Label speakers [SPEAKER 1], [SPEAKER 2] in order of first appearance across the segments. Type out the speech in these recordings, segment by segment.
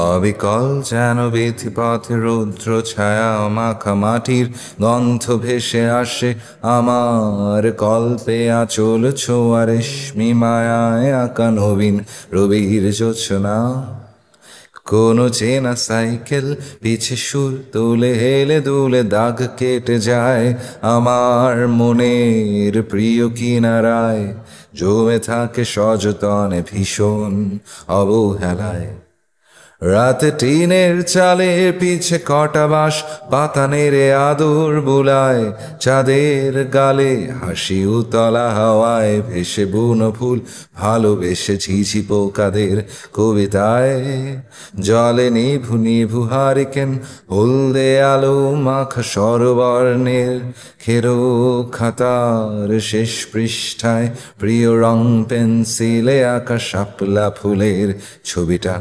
[SPEAKER 1] অবিকল যেন বিথিপথে রৌদ্র ছায়া মাখা মাটির গন্ধ ভেসে আসে আমার কল্পে আঁচল ছোঁয়া রেশমি মায়ায় আঁকা নবীন রবির জোছনা। কোনো চেনা সাইকেল পিছে সুর তুলে হেলে দুলে দাগ কেটে যায় আমার মনের প্রিয় কিনারায়, জমে থাকে সযতনে ভীষণ অবহেলায়। রাতে টিনের চালে পিছে কটা বাঁশ পাতা নেড়ে আদর বুলায়, চাঁদের গালে হাসি উতলা হাওয়ায় ভেসে বুনো ফুল ভালোবেসে ঝিঝি পোকাদের কবিতায়। জলে নিভু নিভু হারিকেন হলদে আলো মাখা সরবর্ণের খেরো খাতার শেষ পৃষ্ঠায় প্রিয় রং পেন্সিলে আঁকা শাপলা ফুলের ছবিটা।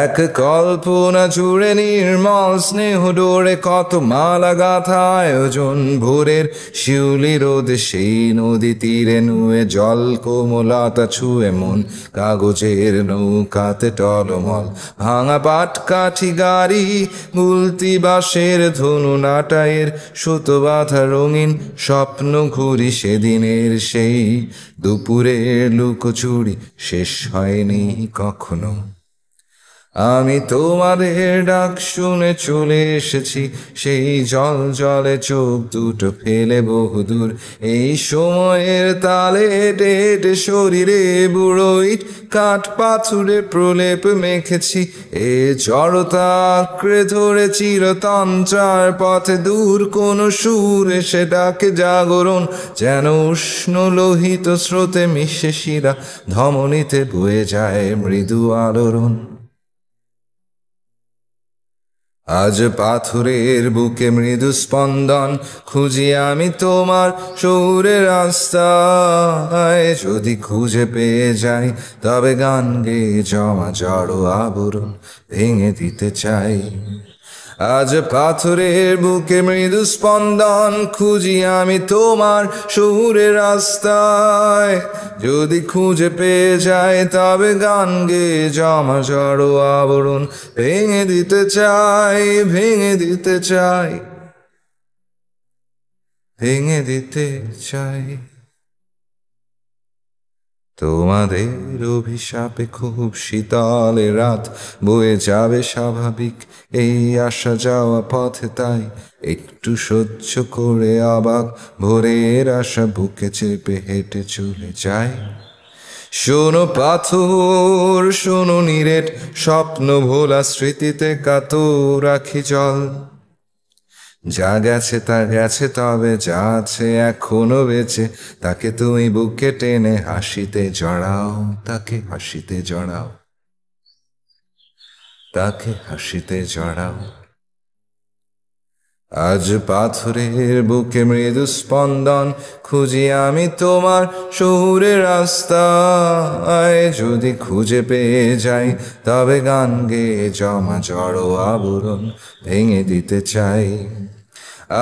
[SPEAKER 1] এক কল্পনা জুড়ে নির্মল স্নেহ ডোরে কত মালা গাথা আয়োজন ভোরের শিউলি রোদে সেই নদী তীরে নুয়ে জল কোমলতা ছুঁয়ে মন কাগজের নৌকাতে টলমল ভাঙা পাটকাঠি গাড়ি গুলতি বাঁশের ধনু নাটায়ের সুতো বাঁধা রঙিন স্বপ্ন ঘুরি সেদিনের সেই দুপুরের লুকোচুরি শেষ হয়নি কখনো। আমি তোমাদের ডাক শুনে চলে এসেছি সেই জল জলে চোখ দুটো ফেলে বহুদূর। এই সময়ের তালে হেঁটে হেঁটে শরীরে বুড়োই কাঠ পাথুরে প্রলেপ মেখেছি, এ জড়তা আঁকড়ে ধরে চিরতন্ত্রার পথে দূর কোনো সুর এসে ডাকে জাগরণ, যেন উষ্ণ লোহিত স্রোতে মিশে শিরা ধমনীতে বয়ে যায় মৃদু আলোড়ন। আজ পাথরের বুকে মৃদু স্পন্দন খুঁজি আমি তোমার শহুরের রাস্তায়, যদি খুঁজে পেয়ে যাই তবে গান গেয়ে জমা জড়ো আবরণ ভেঙে দিতে চাই। আজ পাথরের বুকে মৃদু স্পন্দন খুঁজি আমি তোমার শহুরের রাস্তায়, যদি খুঁজে পেয়ে যাই তবে গান গেয়ে জমা জড়ো আবরণ ভেঙে দিতে চাই, ভেঙে দিতে চাই, ভেঙে দিতে চাই। তোমাদের অভিশাপে খুব শীতল রাত বয়ে যাবে স্বাভাবিক এই আসা যাওয়া পথে, তাই একটু সহ্য করে অবাক ভোরের আশা বুকে চেপে হেঁটে চলে যায়। শোনো পাথর শোনো নিরেট স্বপ্ন ভোলা স্মৃতিতে কাতর রাখি জল, যা গেছে তা গেছে তবে যা আছে এখনো বেঁচে তাকে তুমি বুকে টেনে হাসিতে জড়াও, তাকে হাসিতে জড়াও, তাকে হাসিতে জড়াও। আজ পাথরের বুকে মৃদু স্পন্দন খুঁজি আমি তোমার শহুরের রাস্তায়, যদি খুঁজে পেয়ে যাই তবে গান গেয়ে জমা জড়ো আবরণ ভেঙে দিতে চাই।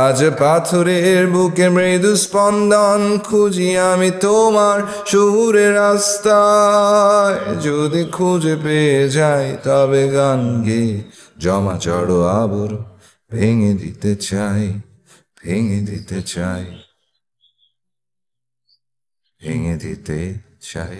[SPEAKER 1] আজ পাথরের বুকে মৃদু স্পন্দন খুঁজি আমি তোমার শহুরের রাস্তায়, যদি খুঁজে পেয়ে যাই তবে গান গেয়ে জমা জড়ো আবরণ ভেঙে দিতে চাই, ভেঙে দিতে চাই, ভেঙে দিতে চাই।